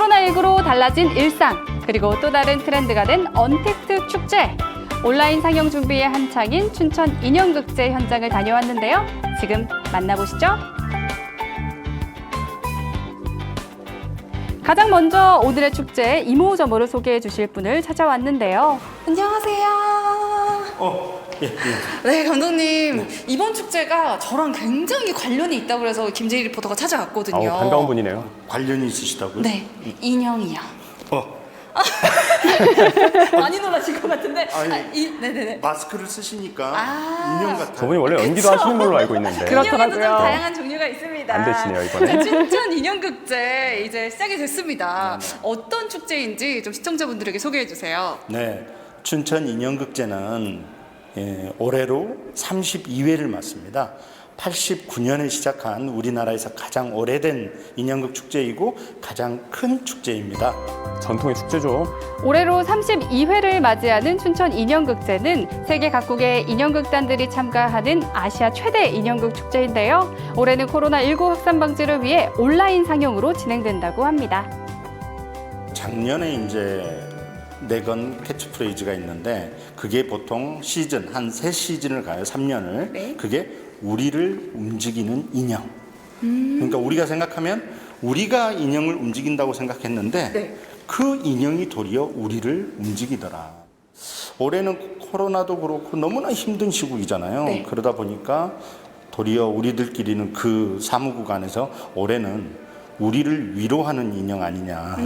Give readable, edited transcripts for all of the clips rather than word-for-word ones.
코로나19로 달라진 일상, 그리고 또 다른 트렌드가 된 언택트 축제. 온라인 상영 준비에 한창인 춘천 인형극제 현장을 다녀왔는데요. 지금 만나보시죠. 가장 먼저 오늘의 축제 이모저모를 소개해 주실 분을 찾아왔는데요. 안녕하세요. 예. 네, 감독님. 이번 축제가 저랑 굉장히 관련이 있다고 해서 김재희 리포터가 찾아왔거든요. 반가운 분이네요. 관련이 있으시다고요? 네, 인형이요. 많이 놀라실 것 같은데. 네네네. 마스크를 쓰시니까 인형 같아요. 저분이 원래 연기도 하시는 걸로 알고 있는데. 인형에도 좀 다양한 종류가 있습니다. 안 되시네요, 이번에. 춘천 인형극제 이제 시작이 됐습니다. 어떤 축제인지 좀 시청자분들에게 소개해 주세요. 네, 춘천 인형극제는 올해로 32회를 맞습니다. 89년에 시작한 우리나라에서 가장 오래된 인형극 축제이고 가장 큰 축제입니다. 전통의 축제죠. 올해로 32회를 맞이하는 춘천 인형극제는 세계 각국의 인형극단들이 참가하는 아시아 최대 인형극 축제인데요. 올해는 코로나19 확산 방지를 위해 온라인 상영으로 진행된다고 합니다. 작년에 이제 내건 캐치프레이즈가 있는데 그게 보통 시즌 한 3시즌을 가요. 3년을. 네. 그게 우리를 움직이는 인형. 그러니까 우리가 생각하면 우리가 인형을 움직인다고 생각했는데 네. 그 인형이 도리어 우리를 움직이더라. 올해는 코로나도 그렇고 너무나 힘든 시국이잖아요. 네. 그러다 보니까 도리어 우리들끼리는 그 사무국 안에서 올해는 우리를 위로하는 인형 아니냐.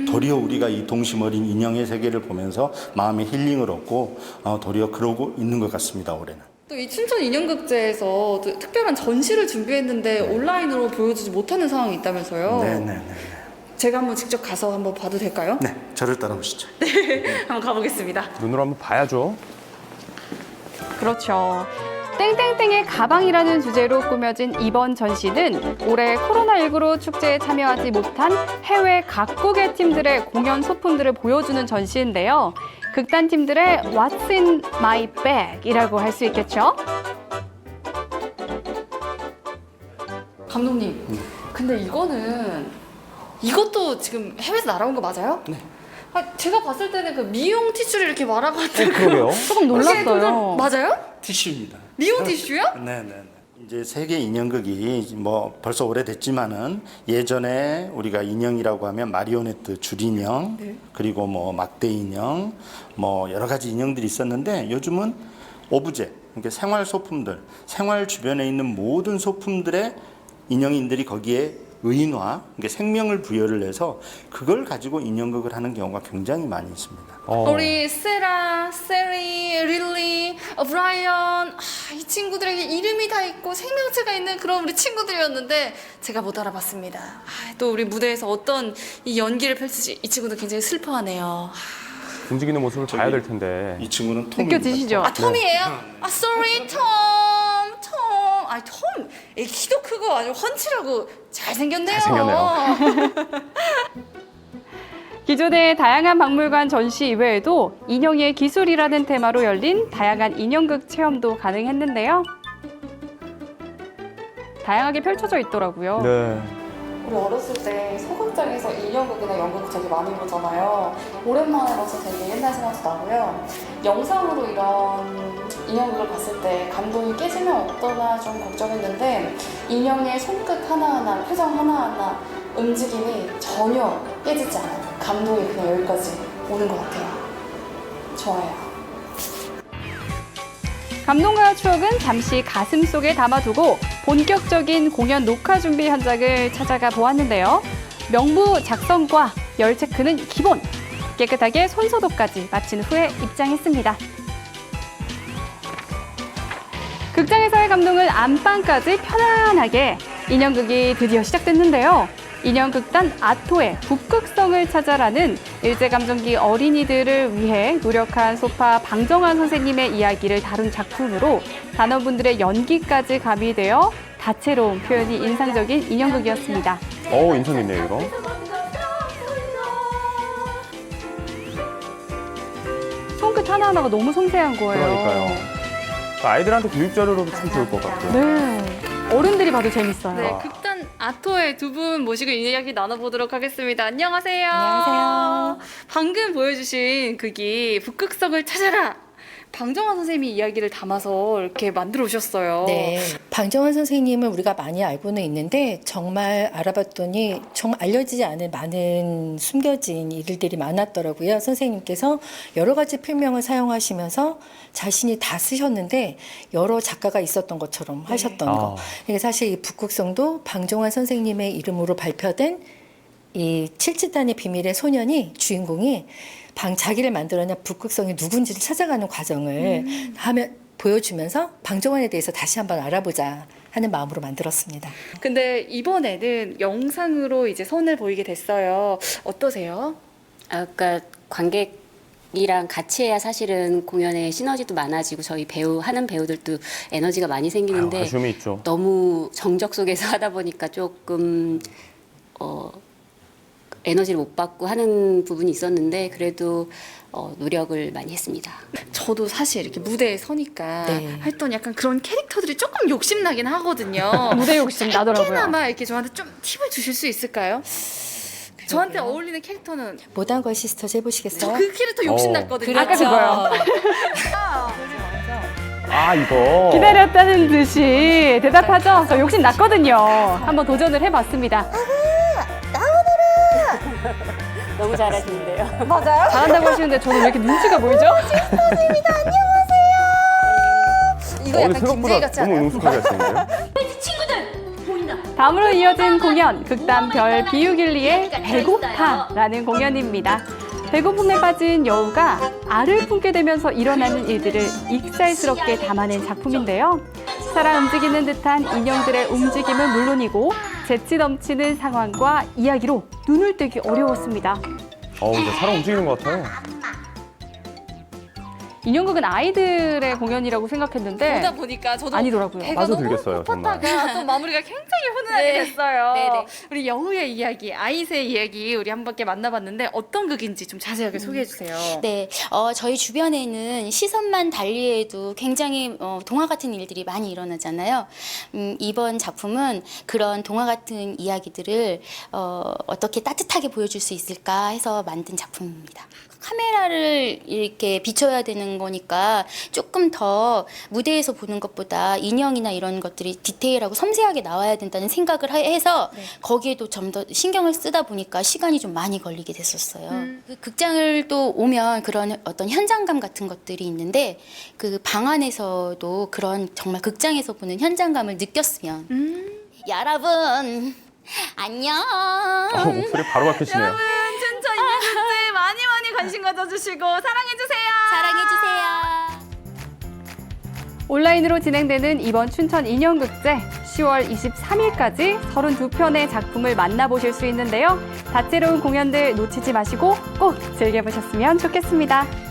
도리어 우리가 이 동심 어린 인형의 세계를 보면서 마음의 힐링을 얻고 도리어 그러고 있는 것 같습니다, 올해는. 또 이 춘천 인형극제에서 또 특별한 전시를 준비했는데 온라인으로 보여주지 못하는 상황이 있다면서요? 네네네. 제가 한번 직접 가서 한번 봐도 될까요? 네, 저를 따라오시죠. 한번 가보겠습니다. 눈으로 한번 봐야죠. 그렇죠. 땡땡땡의 가방이라는 주제로 꾸며진 이번 전시는 올해 코로나19로 축제에 참여하지 못한 해외 각국의 팀들의 공연 소품들을 보여주는 전시인데요. 극단 팀들의 What's in my bag이라고 할 수 있겠죠? 감독님, 근데 이것도 지금 해외에서 날아온 거 맞아요? 네. 제가 봤을 때는 그 미용 티슈를 이렇게 말아가지고 그러게요. 조금 놀랐어요. 맞아요? 티슈입니다. 미용 티슈요? 네네네. 이제 세계 인형극이 뭐 벌써 오래됐지만은 예전에 우리가 인형이라고 하면 마리오네트 줄인형, 네. 그리고 뭐 막대 인형, 뭐 여러 가지 인형들이 있었는데 요즘은 오브제, 그러니까 생활 소품들, 생활 주변에 있는 모든 소품들의 인형인들이 거기에 의인화, 그러니까 생명을 부여를 해서 그걸 가지고 인형극을 하는 경우가 굉장히 많이 있습니다. 우리 세라, 세리, 릴리, 브라이언 이 친구들에게 이름이 다 있고 생명체가 있는 그런 우리 친구들이었는데 제가 못 알아봤습니다. 또 우리 무대에서 어떤 이 연기를 펼칠지 이 친구들 굉장히 슬퍼하네요. 움직이는 모습을 봐야 될 텐데. 이 친구는 톰입니다. 느껴지시죠? 톰이에요? sorry, 톰. 톰. 키도 크고 아주 훤칠하고 잘생겼네요. 잘생겼네요. 기존의 다양한 박물관 전시 이외에도 인형의 기술이라는 테마로 열린 다양한 인형극 체험도 가능했는데요. 다양하게 펼쳐져 있더라고요. 네. 우리 어렸을 때 소극장에서 인형극이나 연극 되게 많이 보잖아요. 오랜만에 봐서 되게 옛날 생각도 나고요. 영상으로 이런 인형극을 봤을 때 감동이 깨지면 어떠나 좀 걱정했는데 인형의 손끝 하나하나, 표정 하나하나 움직임이 전혀 깨지지 않아요. 감동이 그냥 여기까지 오는 것 같아요. 좋아요. 감동과 추억은 잠시 가슴 속에 담아두고 본격적인 공연 녹화 준비 현장을 찾아가 보았는데요. 명부 작성과 열 체크는 기본. 깨끗하게 손 소독까지 마친 후에 입장했습니다. 극장에서의 감동을 안방까지 편안하게. 인형극이 드디어 시작됐는데요. 인형극단 아토의 북극성을 찾아라는 일제감정기 어린이들을 위해 노력한 소파 방정환 선생님의 이야기를 다룬 작품으로 단원분들의 연기까지 가미되어 다채로운 표현이 인상적인 인형극이었습니다. 인상 있네요, 이거. 손끝 하나하나가 너무 섬세한 거예요. 그러니까요. 아이들한테 교육 자료로도 참 좋을 것 같고요. 네. 어른들이 봐도 재밌어요. 네, 극단 아토의 두 분 모시고 이야기 나눠보도록 하겠습니다. 안녕하세요. 안녕하세요. 방금 보여주신 극이 북극성을 찾아라. 방정환 선생님이 이야기를 담아서 이렇게 만들어 오셨어요. 네, 방정환 선생님을 우리가 많이 알고는 있는데 정말 알아봤더니 정말 알려지지 않은 많은 숨겨진 일들이 많았더라고요. 선생님께서 여러 가지 필명을 사용하시면서 자신이 다 쓰셨는데 여러 작가가 있었던 것처럼 하셨던 거. 그러니까 사실 이 북극성도 방정환 선생님의 이름으로 발표된 이 칠지단의 비밀의 소년이 주인공이 자기를 만들어낸 북극성이 누군지를 찾아가는 과정을 보여주면서 방정환에 대해서 다시 한번 알아보자 하는 마음으로 만들었습니다. 근데 이번에는 영상으로 이제 선을 보이게 됐어요. 어떠세요? 그러니까 관객이랑 같이 해야 사실은 공연에 시너지도 많아지고 저희 하는 배우들도 에너지가 많이 생기는데 아쉬움이 있죠. 너무 정적 속에서 하다 보니까 조금 에너지를 못 받고 하는 부분이 있었는데 그래도 노력을 많이 했습니다. 저도 사실 이렇게 무대에 서니까 네. 했던 약간 그런 캐릭터들이 조금 욕심나긴 하거든요. 무대 욕심 나더라고요. 특히나마 이렇게 저한테 좀 팁을 주실 수 있을까요? 저한테 어울리는 캐릭터는 모던걸 시스터즈 해보시겠어요? 저 그 캐릭터 욕심났거든요. 아까 그거요. 아, 이거. 기다렸다는 듯이 대답하죠. 저 욕심 났거든요. 한번 도전을 해봤습니다. 너무 잘하시는데요. 잘한다고 하시는데 저는 왜 이렇게 눈치가 보이죠? 이거 약간 김재희 생각보다 같지 너무 않아요? 능숙하게 하시는데요. 다음으로 이어진 공연, 극단 별 비우길리의 배고파라는 공연입니다. 배고픔에 빠진 여우가 알을 품게 되면서 일어나는 일들을 익살스럽게 담아낸 작품인데요. 살아 움직이는 듯한 인형들의 움직임은 물론이고 재치 넘치는 상황과 이야기로 눈을 떼기 어려웠습니다. 진짜 살아 움직이는 것 같아요. 인형극은 아이들의 공연이라고 생각했는데 보다 보니까 저도 아니더라고요. 배가 빠져 너무 들겠어요, 정말. 뻣뻣하가 또 마무리가 굉장히 훈훈하게 네. 됐어요. 네네. 우리 여우의 이야기, 아이세의 이야기 우리 한 번께 만나봤는데 어떤 극인지 좀 자세하게 소개해 주세요. 네, 저희 주변에는 시선만 달리해도 굉장히 동화 같은 일들이 많이 일어나잖아요. 이번 작품은 그런 동화 같은 이야기들을 어떻게 따뜻하게 보여줄 수 있을까 해서 만든 작품입니다. 카메라를 이렇게 비춰야 되는 거니까 조금 더 무대에서 보는 것보다 인형이나 이런 것들이 디테일하고 섬세하게 나와야 된다는 생각을 해서 거기에도 좀 더 신경을 쓰다 보니까 시간이 좀 많이 걸리게 됐었어요. 그 극장을 또 오면 그런 어떤 현장감 같은 것들이 있는데 그 방 안에서도 그런 정말 극장에서 보는 현장감을 느꼈으면 여러분 안녕. 목소리 바로 바뀌시네요. 여러분 춘천 인형극제 많이 관심 가져주시고 사랑해주세요. 사랑해주세요. 온라인으로 진행되는 이번 춘천 인형극제 10월 23일까지 32편의 작품을 만나보실 수 있는데요. 다채로운 공연들 놓치지 마시고 꼭 즐겨보셨으면 좋겠습니다.